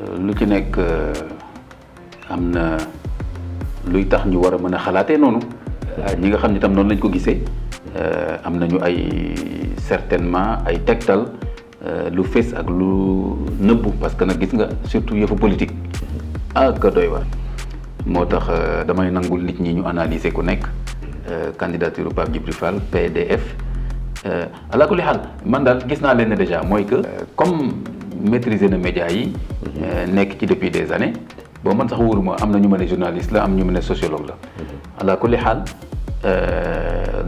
lu ci nekk am na luy tax ñu war a mën a xalaatee noonu ñi nga xam ne tam noonu lañ ko gisee am nañu ay certainement ay tegtal lu fees ak lu nëbbu parce que nag gis nga surtout yëfu politique ak doy waar moo tax damay nangul nit ñi ñu analyser ku nekk candidature Pape Djibril Fall PDF ala kulli xaal man daal gis naa leen ne déjà mooy que comme maîtriser na médias yi nekk ci depuis des années bon man sax wóoruma am na ñu ma ne journaliste la am ñu ma ne sociologue la ala kulli xaal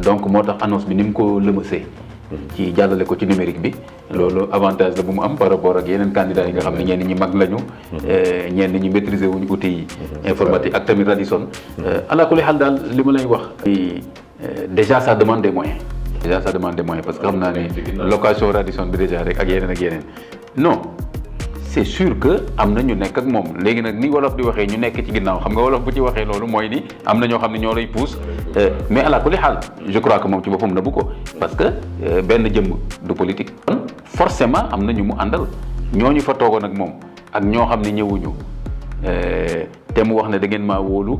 donc moo tax annonce bi ni mu ko lëmasee ci jàllale ko ci numérique bi loolu avantage la bu mu am par rapport ak yeneen candidats yi nga xam ne ñenn ñi mag lañu ñenn ñi maîtriser wuñu outils informatique ak tamit Radisson ala kulli xaal daal li ma lay wax déjà ça demande des moyens parce que xam naa ne location Radisson bi déjà rek ak yeneen non c'est sûr que am na ñu nekk ak moom léegi nag ni wolof di waxee ñu nekk ci ginnaaw xam nga wolof bu ci waxee loolu mooy ni am na ñoo xam ne ñoo lay pousse mais ala kulli xaal je crois que moom ci boppam nëbbu ko parce que benn jëmm du politique. kon forcément am na ñu mu àndal ñooñu fa toogoon ak moom ak ñoo xam ne ñëwuñu te mu wax ne da ngeen maa wóolu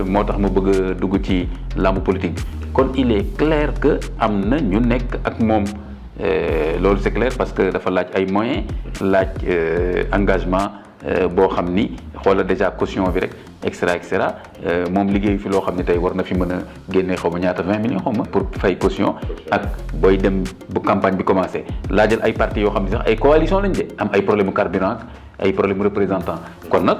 moo tax ma bëgg a dugg ci làmb politique bi kon il est clair que am na ñu nekk ak moom. loolu c'est clair parce que dafa laaj ay moyens laaj engagement boo xam ni xoola déjà caution bi rek et cetera moom liggéey fi loo xam ne tey war na fi mën a génne xaw ma ñaata 20 millions xaw ma pour fay caution ak booy dem bu campagne bi commencé laajal ay partis yoo xam ne sax ay coalition lañ de am ay problème carburant ay problème représentant kon nag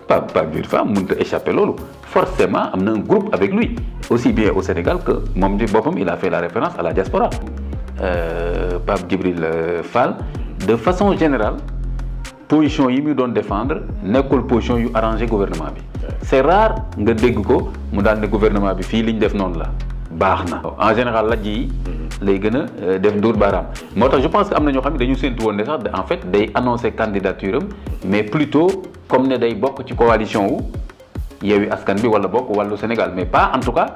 Pape Djibril Fall mënut a échapper loolu forcément am na un groupe avec lui aussi bien au Sénégal que moom ci boppam il a fait la référence à la diaspora Pape Djibril Fall de façon générale position yi muy doon défendre nekkul position yu arrangé gouvernement bi c'est rare nga dégg ko mu daal ne gouvernement bi fii li ñu def noonu la baax na en général lajj yi lay gën a def nduur baaraam moo tax je pense que am na ñoo xam ne dañu séntu woon ne sax en fait day annoncer candidature am mais plutôt comme ne day bokk ci coalition wu Yewwi Askan bi wala bokk wàllu Sénégal mais pas en tout cas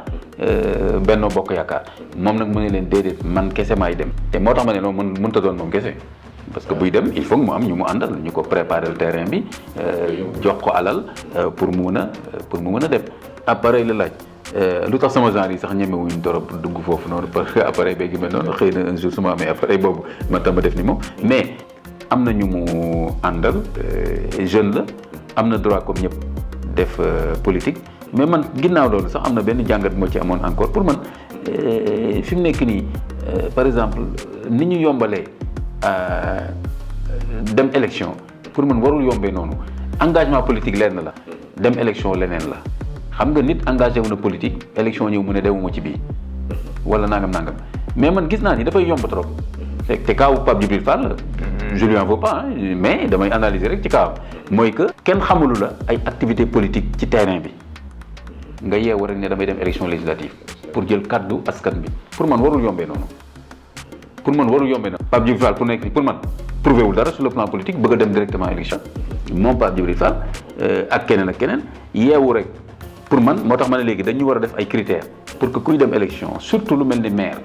Benno Bokk Yaakaar moom nag mu ne leen déedéet man kese maay dem te moo tax ma ne noonu mënut a doon moom kese parce que buy dem il faut que mu am ñu mu àndal ñu ko préparer le terrain bi jox ko alal pour mu mën a dem appareil la laaj lu tax sama genre yi sax ñemewuñu torop dugg foofu noonu parce que appareil beegi mel noonu xëy na un jour su ma amee appareil boobu man tam ma def ni moom mais am na ñu mu àndal jeune la am na droit comme ñëpp def politique mais man ginnaaw loolu sax am na benn jàngat moo ci amoon encore pour man fi mu nekk nii par exemple ni ñu yombalee dem élection pour man warul yombee noonu engagement politique lenn la dem élection leneen la xam nga nit engagé wu na politique élection ñëw mu ne demuma ci bii wala nangam mais man gis naa ni dafay yomb trop te kaawu Pape Djibril Fall je lui en veux pas mais damay analyser rek ci kaawam mooy que kenn xamulu la ay activité politique ci terrain bi nga yeewu rek ne damay dem élection législative pour jël kaddu askan bi pour man warul yombee noonu Pape Djibril Fall pour man prouvé wul dara sur le plan politique bëgg a dem directement élection moom Pape Djibril Fall ak keneen yeewu rek pour man moo tax ma ne léegi dañu war a def ay critères pour que kuy dem élection surtout lu mel ni maire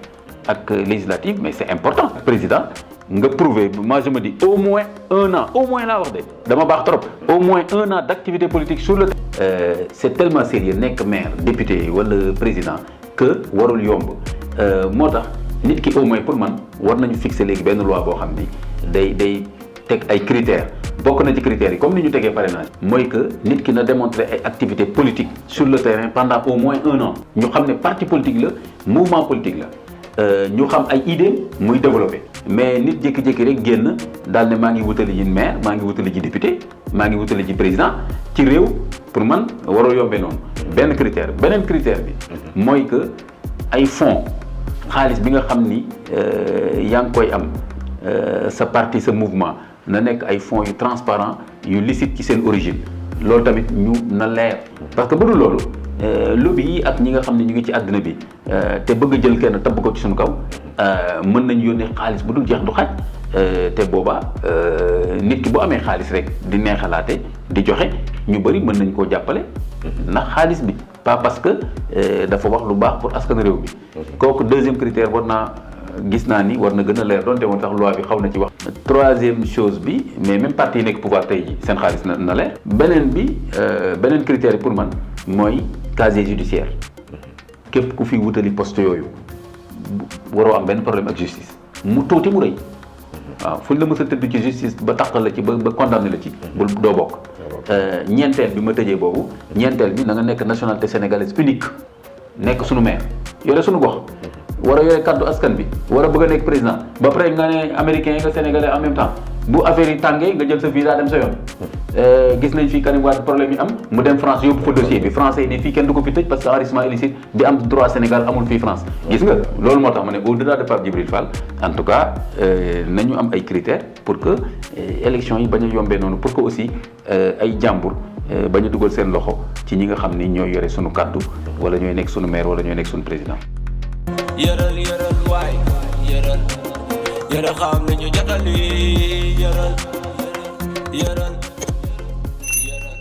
ak législative mais c'est important président nga prouver moi je me dis au moins un an au moins laa wax de dama baax trop au moins un an d'activité politique sur le c'est tellement sérieux nekk maire député wala président que warul yomb moo tax nit ki au moins pour man war nañu fixer léegi benn loi boo xam ni day teg ay critères bokk na ci critères yi comme ni ñu tegee parrainage mooy que nit ki na démontrer ay activités politiques sur le terrain pendant au moins un an ñu xam ne parti politique la mouvement politique la ñu xam ay idées muy développer mais nit jékki-jékki rek génn daal ne maa ngi wutali ji maire maa ngi wutali ji député maa ngi wutali ji président ci réew pour man waroo yombee noonu benn critère beneen critère bi mooy que ay fonds xaalis bi nga xam ni yaa ngi koy am sa parti sa mouvement na nekk ay fonds yu transparent yu licite ci seen origine loolu tamit ñu na leer parce que bu dul loolu lobby yi ak ñi nga xam ne ñu ngi ci àddina bi te bëgg jël kenn tabb ko ci suñu kaw mën nañ yónnee xaalis bu dul jeex du xaj te boobaa nit ki bu amee xaalis rek di neexalaate di joxe ñu bëri mën nañ koo jàppale ndax xaalis bi pas parce que dafa wax lu baax pour askan réew mi kooku deuxième critère war naa gis naa ni war na gën a leer donte woon sax loi bi xaw na ci wax. troisième chose bi mais même parti yi nekk pouvoir tey ji seen xaalis na leer. beneen bi beneen critère yi pour man mooy casier judiciaire képp ku fi wutali poste yooyu waroo am benn problème ak justice mu tuuti mu rëy. waaw fu ñu la mës a tëdd ci justice ba taqal la ci ba condamné la ci. bul doo bokk. ñeenteel bi ma tëjee boobu. ñeenteel bi na nga nekk nationalité sénégalaise unique nekk sunu maire yore sunu gox. war a yore kaddu askan bi war a bëgg a nekk président ba pare nga ne américain nga sénégalais en même temps bu affaire yi tàngee nga jël sa visa dem sa yoon. gis nañ fii Karim Wade problème yi am mu dem France yóbbu fa dossier bi français yi ne fii kenn du ko fi tëj parce que enrichissement illicite bi am droit Sénégal amul fii France. gis nga loolu moo tax ma ne au-delà de Pape Djibril Fall en tout cas nañu am ay critères pour que élection yi bañ a yombee noonu pour que aussi ay jàmbur bañ a dugal seen loxo ci ñi nga xam ni ñooy yore sunu kaddu wala ñooy nekk sunu maire wala ñooy nekk sunu président. yëral waay yëral xam nañu jotali yëral